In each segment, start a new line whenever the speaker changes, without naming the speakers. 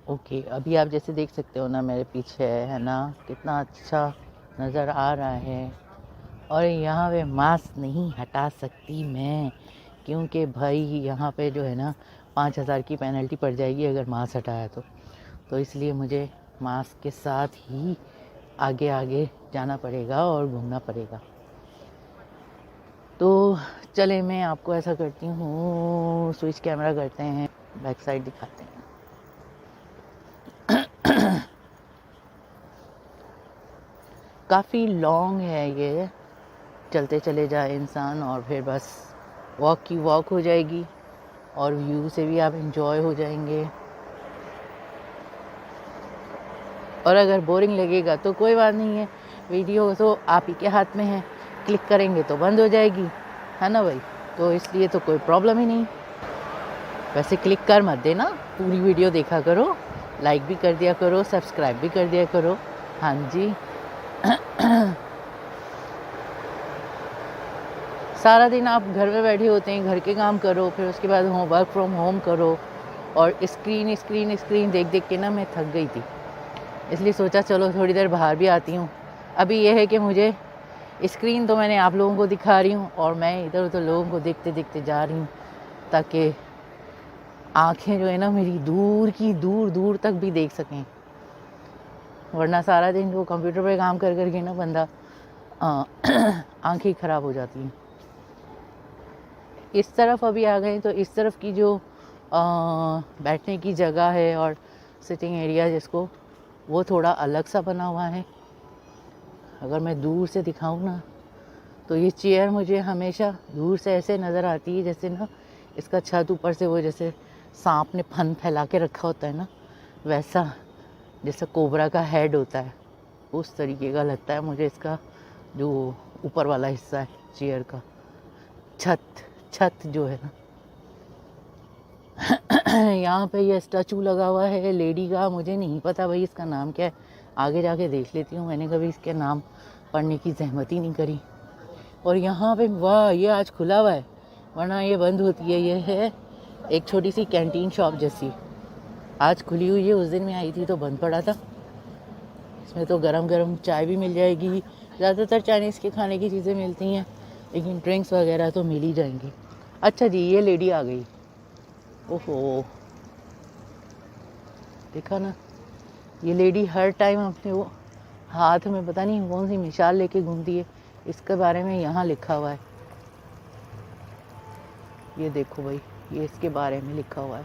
Okay, अभी आप जैसे देख सकते हो ना मेरे पीछे, है ना, कितना अच्छा नज़र आ रहा है। और यहाँ पे मास्क नहीं हटा सकती मैं, क्योंकि भाई यहाँ पे जो है ना 5,000 की पेनल्टी पड़ जाएगी अगर मास्क हटाया तो इसलिए मुझे मास्क के साथ ही आगे आगे जाना पड़ेगा और घूमना पड़ेगा। तो चले, मैं आपको ऐसा करती हूँ, स्विच कैमरा करते हैं, बैक साइड दिखाते हैं। काफ़ी लॉन्ग है ये, चलते चले जाए इंसान और फिर बस वॉक की वॉक हो जाएगी और व्यू से भी आप इंजॉय हो जाएंगे। और अगर बोरिंग लगेगा तो कोई बात नहीं है, वीडियो तो आप ही के हाथ में है, क्लिक करेंगे तो बंद हो जाएगी, है ना भाई, तो इसलिए तो कोई प्रॉब्लम ही नहीं। वैसे क्लिक कर मत देना, पूरी वीडियो देखा करो, लाइक भी कर दिया करो, सब्सक्राइब भी कर दिया करो। हाँ जी। सारा दिन आप घर में बैठे होते हैं, घर के काम करो, फिर उसके बाद वर्क फ्रॉम होम करो, और स्क्रीन स्क्रीन स्क्रीन देख देख के ना मैं थक गई थी, इसलिए सोचा चलो थोड़ी देर बाहर भी आती हूँ। अभी यह है कि मुझे स्क्रीन तो मैंने आप लोगों को दिखा रही हूँ और मैं इधर उधर लोगों को देखते देखते जा रही हूँ, ताकि आँखें जो है ना मेरी दूर की दूर दूर तक भी देख सकें, वरना सारा दिन वो कंप्यूटर पे काम कर करके ना बंदा आँखें ख़राब हो जाती हैं। इस तरफ अभी आ गए तो इस तरफ की जो बैठने की जगह है और सिटिंग एरिया जिसको, वो थोड़ा अलग सा बना हुआ है। अगर मैं दूर से दिखाऊं ना तो ये चेयर मुझे हमेशा दूर से ऐसे नज़र आती है जैसे ना इसका छत ऊपर से वो जैसे सांप ने फन फैला के रखा होता है ना, वैसा, जैसा कोबरा का हेड होता है उस तरीके का लगता है मुझे इसका जो ऊपर वाला हिस्सा है चेयर का, छत जो है ना। यहाँ पे ये स्टैचू लगा हुआ है लेडी का, मुझे नहीं पता भाई इसका नाम क्या है, आगे जाके देख लेती हूँ, मैंने कभी इसके नाम पढ़ने की जहमत ही नहीं करी। और यहाँ पे वाह, ये आज खुला हुआ है, वरना ये बंद होती है। ये है एक छोटी सी कैंटीन शॉप जैसी, आज खुली हुई है, उस दिन मैं आई थी तो बंद पड़ा था। इसमें तो गरम गरम चाय भी मिल जाएगी, ज़्यादातर चाइनीज़ के खाने की चीज़ें मिलती हैं, लेकिन ड्रिंक्स वगैरह तो मिल ही जाएंगी। अच्छा जी, ये लेडी आ गई, ओहो, देखा ना, ये लेडी हर टाइम अपने वो हाथ में पता नहीं कौन सी मिसाल लेके घूमती है, इसके बारे में यहाँ लिखा हुआ है, ये देखो भाई, ये इसके बारे में लिखा हुआ है,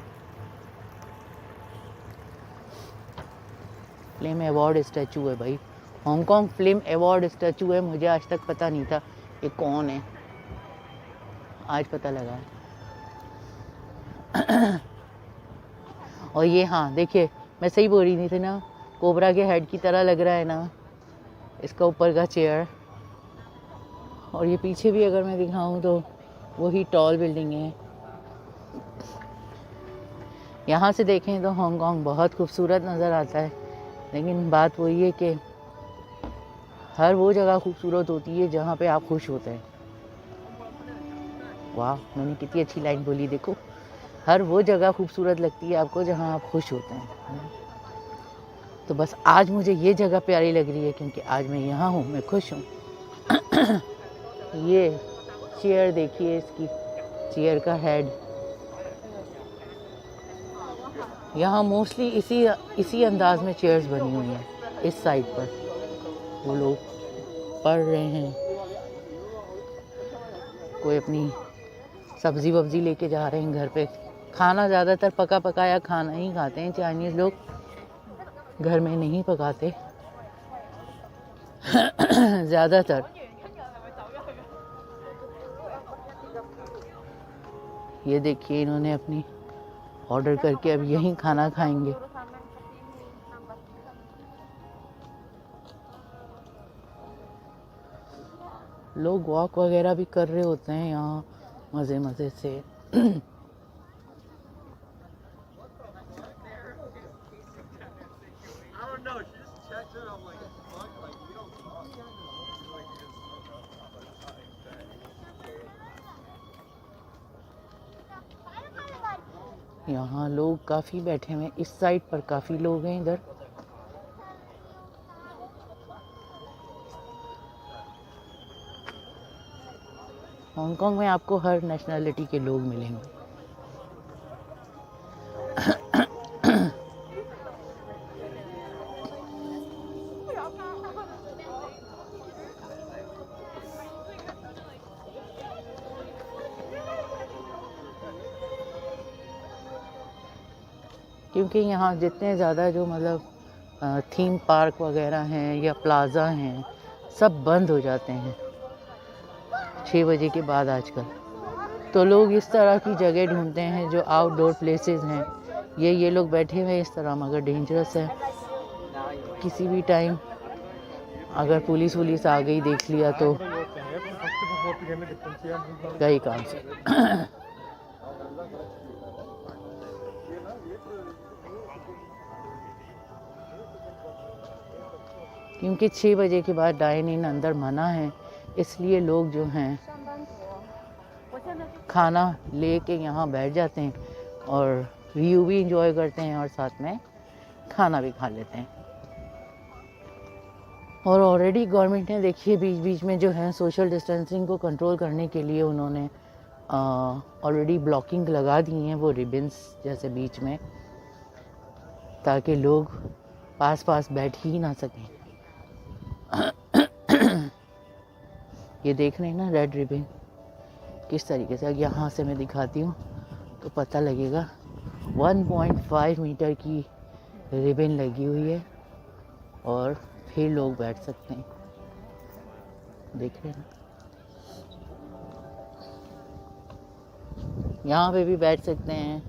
फिल्म अवार्ड स्टैचू है भाई, हांगकांग फिल्म अवार्ड स्टैचू है। मुझे आज तक पता नहीं था ये कौन है, आज पता लगा है। और ये हाँ देखिए, मैं सही बोल रही थी ना, कोबरा के हेड की तरह लग रहा है ना इसका ऊपर का चेयर। और ये पीछे भी अगर मैं दिखाऊं तो वही टॉल बिल्डिंग है। यहाँ से देखें तो हांगकांग बहुत खूबसूरत नज़र आता है, लेकिन बात वही है कि हर वो जगह खूबसूरत होती है जहाँ पे आप खुश होते हैं। वाह, मैंने कितनी अच्छी लाइन बोली, देखो, हर वो जगह खूबसूरत लगती है आपको जहाँ आप खुश होते हैं। तो बस आज मुझे ये जगह प्यारी लग रही है क्योंकि आज मैं यहाँ हूँ, मैं खुश हूँ। ये चेयर देखिए, इसकी चेयर का हेड, यहाँ मोस्टली इसी अंदाज में चेयर्स बनी हुई हैं। इस साइड पर वो लोग पढ़ रहे हैं, कोई अपनी सब्ज़ी वब्ज़ी लेके जा रहे हैं घर पे। खाना ज़्यादातर पका पकाया खाना ही खाते हैं चाइनीज़ लोग, घर में नहीं पकाते ज़्यादातर। ये देखिए, इन्होंने अपनी ऑर्डर करके अब यहीं खाना खाएंगे। लोग वॉक वगैरह भी कर रहे होते हैं यहाँ मज़े मज़े से। यहाँ लोग काफ़ी बैठे हुए हैं, इस साइड पर काफ़ी लोग हैं इधर। हांगकांग में आपको हर नेशनैलिटी के लोग मिलेंगे। क्योंकि यहाँ जितने ज़्यादा जो मतलब थीम पार्क वगैरह हैं या प्लाज़ा हैं, सब बंद हो जाते हैं 6 बजे के बाद आजकल। तो लोग इस तरह की जगह ढूंढते हैं जो आउटडोर प्लेसेस हैं। ये लोग बैठे हुए इस तरह, मगर डेंजरस है। किसी भी टाइम अगर पुलिस वुलिस आ गई, देख लिया तो गई काम से। क्योंकि 6 बजे के बाद डाइन इन अंदर मना है, इसलिए लोग जो हैं खाना लेके यहाँ बैठ जाते हैं और व्यू भी इंजॉय करते हैं और साथ में खाना भी खा लेते हैं। और ऑलरेडी गवर्नमेंट ने देखिए बीच बीच में जो है सोशल डिस्टेंसिंग को कंट्रोल करने के लिए उन्होंने ऑलरेडी ब्लॉकिंग लगा दी हैं, वो रिबन्स जैसे बीच में, ताकि लोग पास पास बैठ ही ना सकें। ये देख रहे हैं ना रेड रिबन किस तरीके से, यहाँ से मैं दिखाती हूँ तो पता लगेगा। 1.5 मीटर की रिबन लगी हुई है और फिर लोग बैठ सकते हैं। देख रहे हैं ना, यहाँ पे भी बैठ सकते हैं।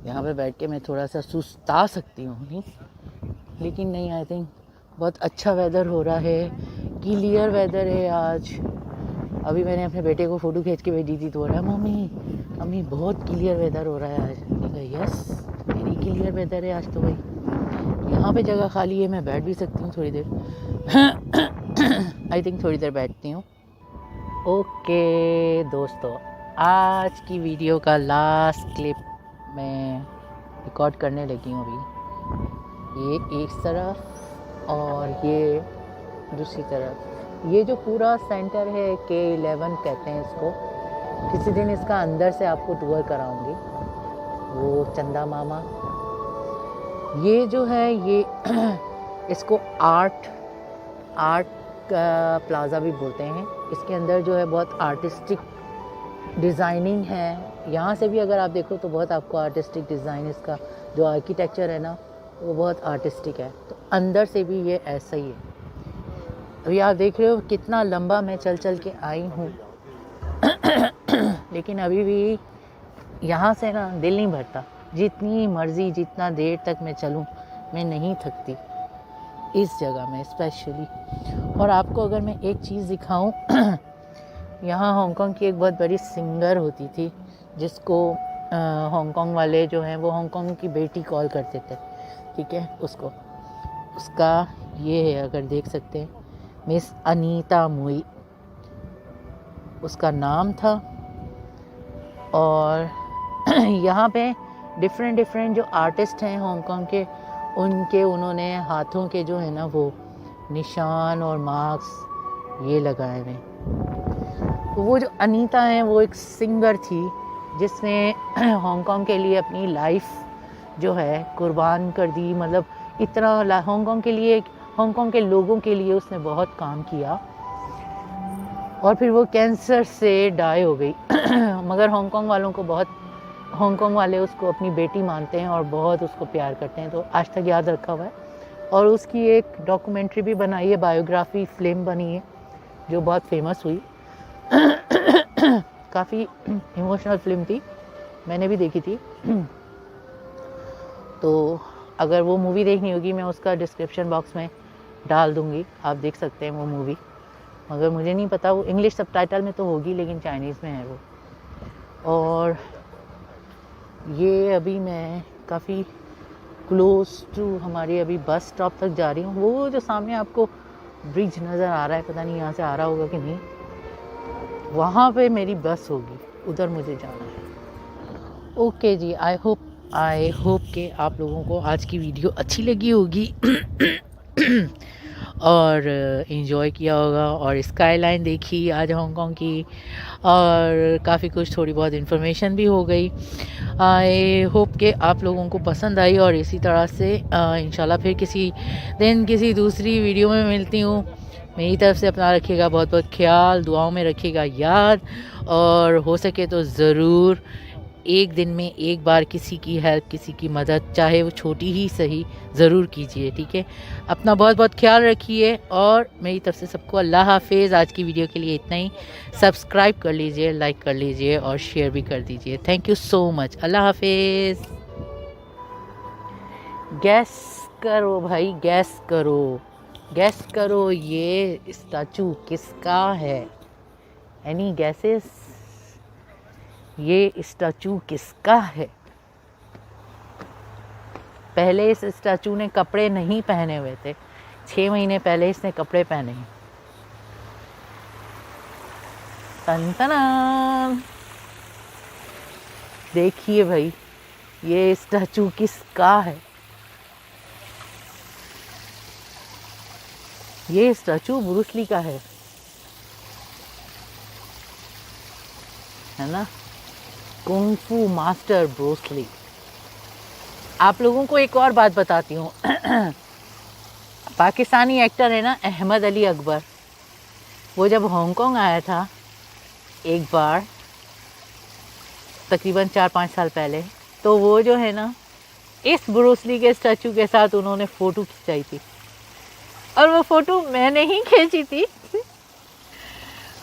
यहाँ पे बैठ के मैं थोड़ा सा सुस्ता सकती हूँ, नहीं लेकिन नहीं, आई थिंक बहुत अच्छा वेदर हो रहा है, क्लियर वेदर है आज। अभी मैंने अपने बेटे को फ़ोटो खींच के भेजी थी तो बोल रहा है मम्मी बहुत क्लियर वेदर हो रहा है आज। मैंने कहा यस वेरी क्लियर वेदर है आज तो भाई। यहाँ पे जगह खाली है, मैं बैठ भी सकती हूँ थोड़ी देर। आई थिंक थोड़ी देर बैठती हूँ। ओके दोस्तों, आज की वीडियो का लास्ट क्लिप मैं रिकॉर्ड करने लगी हूँ अभी। ये एक तरफ और ये दूसरी तरफ। ये जो पूरा सेंटर है K11 कहते हैं इसको। किसी दिन इसका अंदर से आपको टूर कराऊंगी, वो चंदा मामा। ये जो है ये इसको आर्ट का प्लाज़ा भी बोलते हैं। इसके अंदर जो है बहुत आर्टिस्टिक डिज़ाइनिंग है। यहाँ से भी अगर आप देखो तो बहुत आपको आर्टिस्टिक डिज़ाइन, इसका जो आर्किटेक्चर है ना वो बहुत आर्टिस्टिक है। तो अंदर से भी ये ऐसा ही है। अभी आप देख रहे हो कितना लंबा मैं चल चल के आई हूँ। लेकिन अभी भी यहाँ से ना दिल नहीं भरता। जितनी मर्ज़ी जितना देर तक मैं चलूँ मैं नहीं थकती इस जगह में स्पेशली। और आपको अगर मैं एक चीज़ दिखाऊं, यहाँ हांगकांग की एक बहुत बड़ी सिंगर होती थी जिसको हांगकांग वाले जो हैं वो हांगकांग की बेटी कॉल करते थे, ठीक है। उसका ये है, अगर देख सकते हैं, मिस अनीता मुई उसका नाम था। और यहाँ पे डिफरेंट जो आर्टिस्ट हैं हांगकांग के, उन्होंने हाथों के जो है ना वो निशान और मार्क्स ये लगाए हुए। तो वो जो अनीता हैं वो एक सिंगर थी जिसने हांगकांग के लिए अपनी लाइफ जो है कुर्बान कर दी। मतलब इतना हांगकांग के लिए, हांगकांग के लोगों के लिए उसने बहुत काम किया। और फिर वो कैंसर से डाई हो गई। मगर हांगकांग वाले उसको अपनी बेटी मानते हैं और बहुत उसको प्यार करते हैं, तो आज तक याद रखा हुआ है। और उसकी एक डॉक्यूमेंट्री भी बनाई है, बायोग्राफी फिल्म बनी है जो बहुत फेमस हुई। काफ़ी इमोशनल फिल्म थी, मैंने भी देखी थी। तो अगर वो मूवी देखनी होगी मैं उसका डिस्क्रिप्शन बॉक्स में डाल दूँगी, आप देख सकते हैं वो मूवी। मगर मुझे नहीं पता वो इंग्लिश सबटाइटल में तो होगी, लेकिन चाइनीज़ में है वो। और ये अभी मैं काफ़ी क्लोज टू हमारी अभी बस स्टॉप तक जा रही हूँ। वो जो सामने आपको ब्रिज नज़र आ रहा है, पता नहीं यहाँ से आ रहा होगा कि नहीं, वहाँ पे मेरी बस होगी, उधर मुझे जाना है। ओके जी, आई होप कि आप लोगों को आज की वीडियो अच्छी लगी होगी और इन्जॉय किया होगा और स्काई लाइन देखी आज हांगकांग की, और काफ़ी कुछ थोड़ी बहुत इन्फॉर्मेशन भी हो गई। आई होप कि आप लोगों को पसंद आई, और इसी तरह से इंशाल्लाह फिर किसी दिन किसी दूसरी वीडियो में मिलती हूँ। मेरी तरफ से अपना रखिएगा बहुत बहुत ख्याल, दुआओं में रखिएगा याद, और हो सके तो ज़रूर एक दिन में एक बार किसी की हेल्प, किसी की मदद, चाहे वो छोटी ही सही, ज़रूर कीजिए। ठीक है, अपना बहुत बहुत ख्याल रखिए, और मेरी तरफ से सबको अल्लाह हाफिज़। आज की वीडियो के लिए इतना ही। सब्सक्राइब कर लीजिए, लाइक कर लीजिए और शेयर भी कर दीजिए। Thank you so much. अल्लाह हाफिज़। गैस करो भाई, गैस करो, गैस करो ये स्टैचू किसका है? Any gases? ये स्टैचू किसका है? पहले इस स्टैचू ने कपड़े नहीं पहने हुए थे, 6 महीने पहले इसने कपड़े पहने हैं। तन तनान। देखिए भाई, ये स्टैचू किसका है? ये स्टैचू ब्रूस ली का है ना? कुंग फू मास्टर ब्रूस ली। आप लोगों को एक और बात बताती हूँ पाकिस्तानी एक्टर है ना अहमद अली अकबर, वो जब हांगकांग आया था एक बार तकरीबन 4-5 साल पहले, तो वो जो है ना इस ब्रूस ली के स्टैचू के साथ उन्होंने फ़ोटो खिंचाई थी, और वो फ़ोटो मैंने ही खींची थी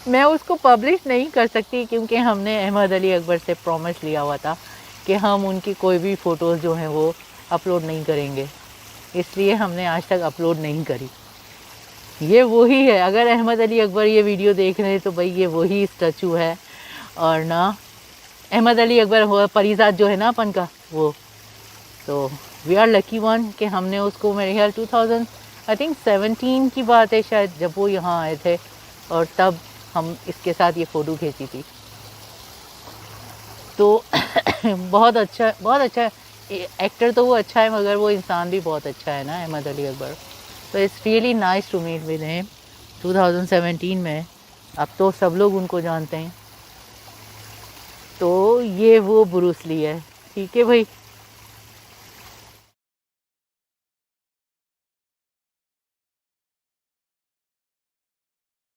मैं उसको पब्लिश नहीं कर सकती क्योंकि हमने अहमद अली अकबर से प्रॉमिस लिया हुआ था कि हम उनकी कोई भी फ़ोटोज़ जो हैं वो अपलोड नहीं करेंगे, इसलिए हमने आज तक अपलोड नहीं करी। ये वही है, अगर अहमद अली अकबर ये वीडियो देख रहे हैं तो भाई ये वही स्टैचू है, और ना अहमद अली अकबर हो परिजात जो है ना अपन का, वो तो वी आर लकी वन कि हमने उसको, मेरे ख्याल 2017 की बात है शायद, जब वो यहाँ आए थे, और तब हम इसके साथ ये फ़ोटो खींची थी। तो बहुत अच्छा एक्टर तो वो अच्छा है, मगर वो इंसान भी बहुत अच्छा है ना अहमद अली अकबर। तो it's really nice to meet with him 2017 में। अब तो सब लोग उनको जानते हैं। तो ये वो ब्रूस ली है। ठीक है भाई।